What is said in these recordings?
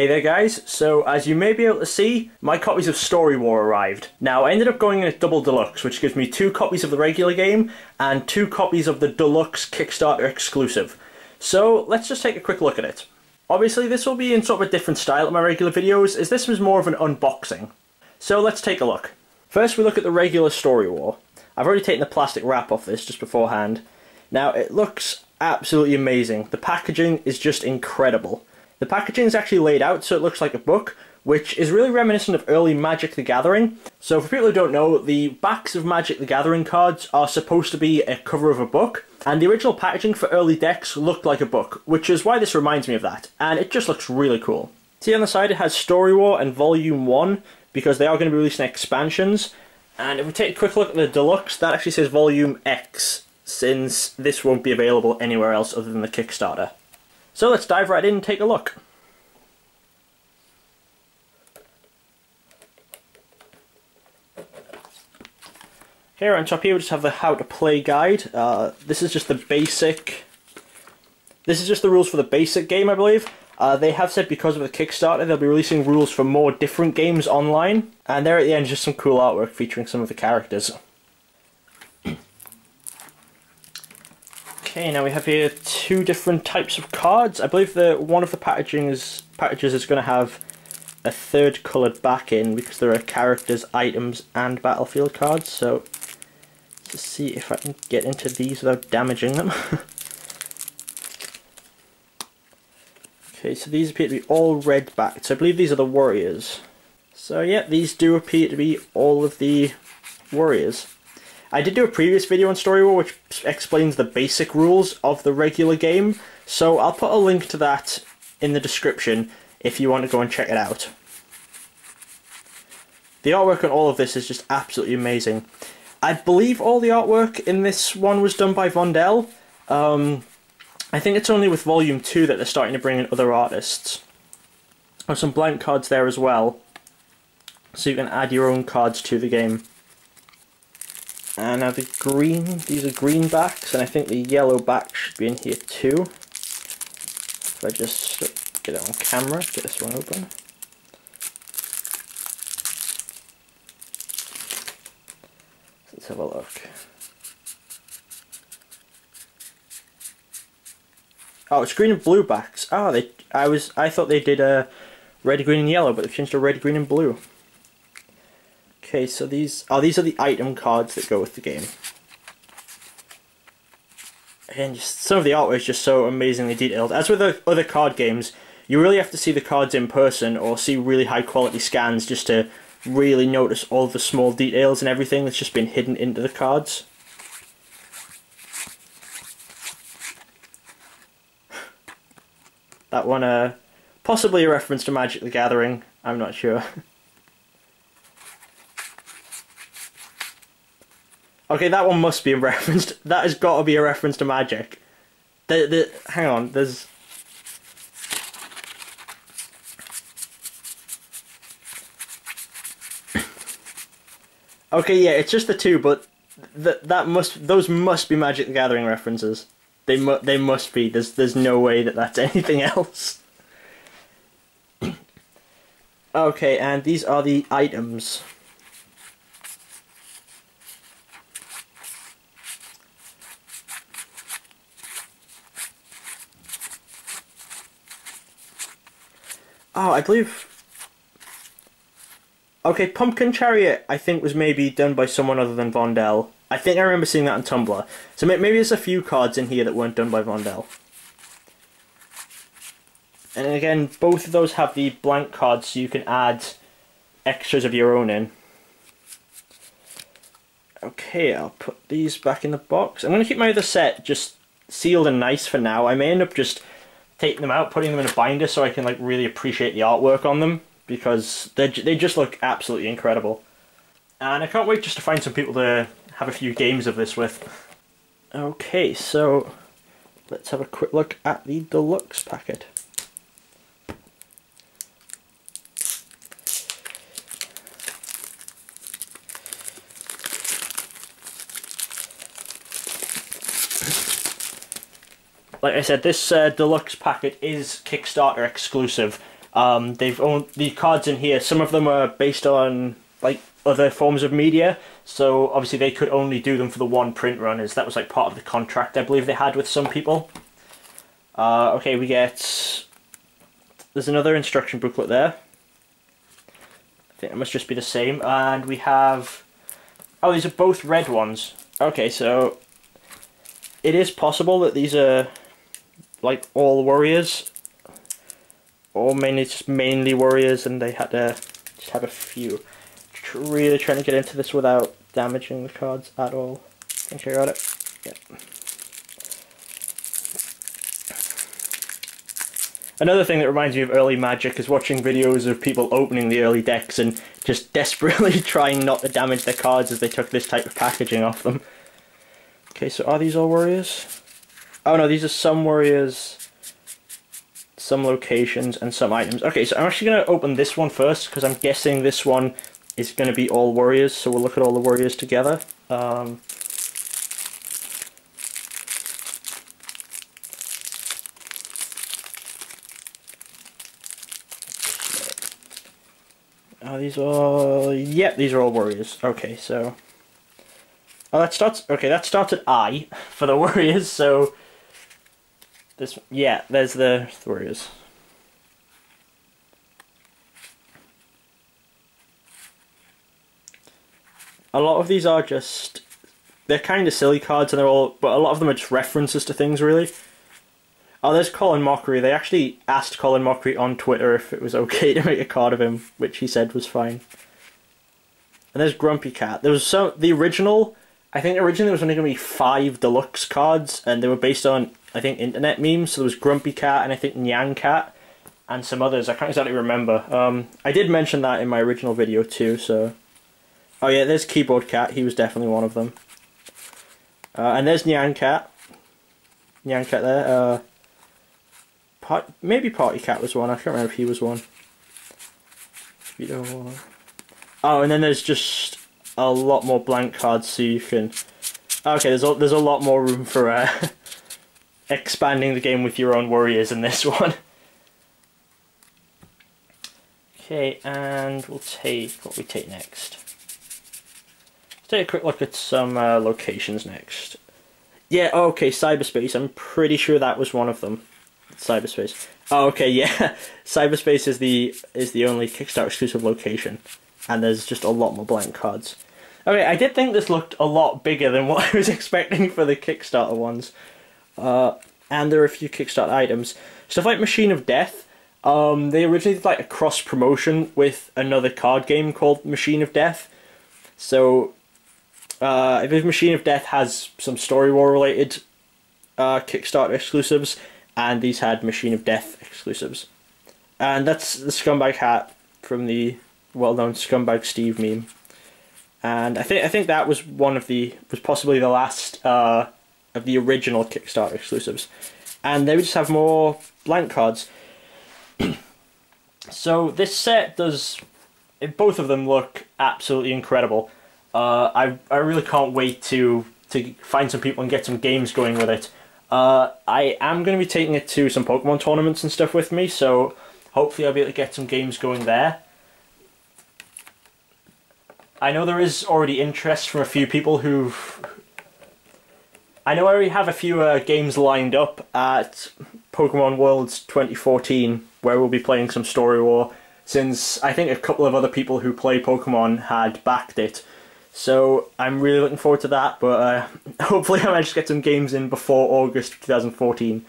Hey there guys, so as you may be able to see, my copies of Story War arrived. Now I ended up going in a double deluxe, which gives me 2 copies of the regular game and 2 copies of the deluxe Kickstarter exclusive. So let's just take a quick look at it. Obviously this will be in sort of a different style to my regular videos, as this was more of an unboxing. So let's take a look. First we look at the regular Story War. I've already taken the plastic wrap off this just beforehand. Now it looks absolutely amazing. The packaging is just incredible. The packaging is actually laid out so it looks like a book, which is really reminiscent of early Magic the Gathering. So for people who don't know, the backs of Magic the Gathering cards are supposed to be a cover of a book, and the original packaging for early decks looked like a book, which is why this reminds me of that, and it just looks really cool. See on the side it has Story War and Volume 1, because they are going to be releasing expansions, and if we take a quick look at the deluxe, that actually says Volume X, since this won't be available anywhere else other than the Kickstarter. So let's dive right in and take a look. Here on top here we just have the how to play guide. This is just the basic... This is just the rules for the basic game, I believe. They have said because of the Kickstarter they'll be releasing rules for more different games online. And there at the end is just some cool artwork featuring some of the characters. Okay, now we have here 2 different types of cards. I believe that one of the packages is going to have a 3rd coloured backing because there are characters, items and battlefield cards. So let's see if I can get into these without damaging them. Okay, so these appear to be all red backed. So I believe these are the warriors. So yeah, these do appear to be all of the warriors. I did do a previous video on Story War which explains the basic rules of the regular game, so I'll put a link to that in the description if you want to go and check it out. The artwork on all of this is just absolutely amazing. I believe all the artwork in this one was done by Vondel. I think it's only with Volume 2 that they're starting to bring in other artists. There's some blank cards there as well, so you can add your own cards to the game. And now the green, these are green backs, and I think the yellow back should be in here too. If I just get it on camera, get this one open. Let's have a look. Oh, it's green and blue backs. Oh, I thought they did red, green, and yellow, but they've changed to red, green, and blue. Okay, so these are the item cards that go with the game. And just some of the artwork is just so amazingly detailed. As with the other card games, you really have to see the cards in person or see really high quality scans just to really notice all the small details and everything that's just been hidden into the cards. That one, possibly a reference to Magic the Gathering, I'm not sure. Okay, that one must be a reference. That has got to be a reference to Magic. Hang on, there's... Okay, yeah, it's just the 2, but those must be Magic the Gathering references. They must be. There's no way that that's anything else. Okay, and these are the items. Oh, I believe... Okay, Pumpkin Chariot, I think, was maybe done by someone other than Vondel. I think I remember seeing that on Tumblr. So maybe there's a few cards in here that weren't done by Vondel. And again, both of those have the blank cards so you can add extras of your own in. Okay, I'll put these back in the box. I'm going to keep my other set just sealed and nice for now. I may end up just taking them out, putting them in a binder so I can like really appreciate the artwork on them, because they just look absolutely incredible. And I can't wait just to find some people to have a few games of this with. Okay, so let's have a quick look at the deluxe packet. Like I said, this deluxe packet is Kickstarter exclusive, They've owned the cards in here. Some of them are based on like other forms of media, so obviously they could only do them for the one print run, as that was like part of the contract I believe they had with some people. Okay, we get... There's another instruction booklet there. I think it must just be the same. And we have... Oh, these are both red ones. Okay, so... It is possible that these are like all warriors. Or mainly warriors, and they had just have a few. Really trying to get into this without damaging the cards at all. I think I got it. Yep. Another thing that reminds me of early Magic is watching videos of people opening the early decks and just desperately trying not to damage their cards as they took this type of packaging off them. Okay, so are these all warriors? Oh no, these are some warriors, some locations, and some items. Okay, so I'm actually going to open this one first, because I'm guessing this one is going to be all warriors, so we'll look at all the warriors together. Oh, these are... Yep, these are all warriors. Okay, so... Oh, that starts... Okay, that starts at I for the warriors, so... This... Yeah, there's the warriors. A lot of these are just... They're kind of silly cards, and they're all... But a lot of them are just references to things, really. Oh, there's Colin Mockery. They actually asked Colin Mockery on Twitter if it was okay to make a card of him, which he said was fine. And there's Grumpy Cat. There was some... The original... I think originally there was only going to be 5 deluxe cards, and they were based on, I think, internet memes. So there was Grumpy Cat, and I think Nyan Cat, and some others. I can't exactly remember. I did mention that in my original video too, so... Oh yeah, there's Keyboard Cat. He was definitely one of them. And there's Nyan Cat. Nyan Cat there. Maybe Party Cat was one. I can't remember if he was one. Oh, and then there's just a lot more blank cards, so you can... Okay, there's a lot more room for expanding the game with your own warriors in this one. Okay, and we'll take... What we take next? Let's take a quick look at some locations next. Yeah, okay, Cyberspace. I'm pretty sure that was one of them. Cyberspace. Oh, okay, yeah. Cyberspace is the only Kickstarter exclusive location, and there's just a lot more blank cards. Okay, I did think this looked a lot bigger than what I was expecting for the Kickstarter ones. And there are a few Kickstarter items. Stuff like Machine of Death. They originally did like a cross promotion with another card game called Machine of Death. So, I believe Machine of Death has some Story War related Kickstarter exclusives, and these had Machine of Death exclusives. And that's the Scumbag hat from the well-known Scumbag Steve meme. And I think that was possibly the last of the original Kickstarter exclusives. And they would just have more blank cards. So this set does... Both of them look absolutely incredible. I really can't wait to find some people and get some games going with it. I am going to be taking it to some Pokemon tournaments and stuff with me, so hopefully I'll be able to get some games going there. I know there is already interest from a few people who've... I know I already have a few games lined up at Pokemon Worlds 2014, where we'll be playing some Story War, since I think a couple of other people who play Pokemon had backed it. So I'm really looking forward to that, but hopefully I manage to get some games in before August 2014.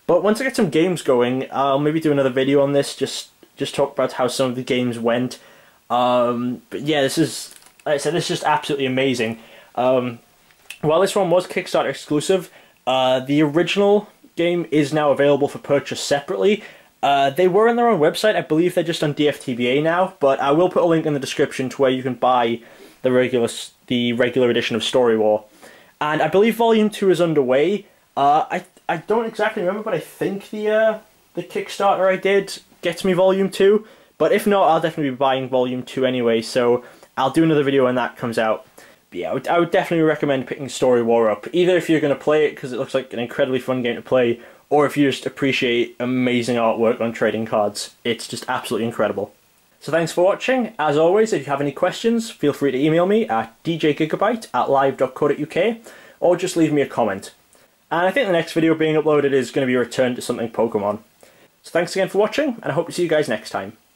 But once I get some games going, I'll maybe do another video on this, just talk about how some of the games went. But yeah, this is, like I said, this is just absolutely amazing. While this one was Kickstarter exclusive, the original game is now available for purchase separately. They were on their own website. I believe they're just on DFTBA now, but I will put a link in the description to where you can buy the regular edition of Story War. And I believe Volume 2 is underway. I don't exactly remember, but I think the Kickstarter I did gets me Volume 2. But if not, I'll definitely be buying Volume 2 anyway, so I'll do another video when that comes out. But yeah, I would definitely recommend picking Story War up, either if you're going to play it because it looks like an incredibly fun game to play, or if you just appreciate amazing artwork on trading cards. It's just absolutely incredible. So thanks for watching. As always, if you have any questions, feel free to email me at djgigabyte@live.co.uk or just leave me a comment. And I think the next video being uploaded is going to be a return to something Pokemon. So thanks again for watching, and I hope to see you guys next time.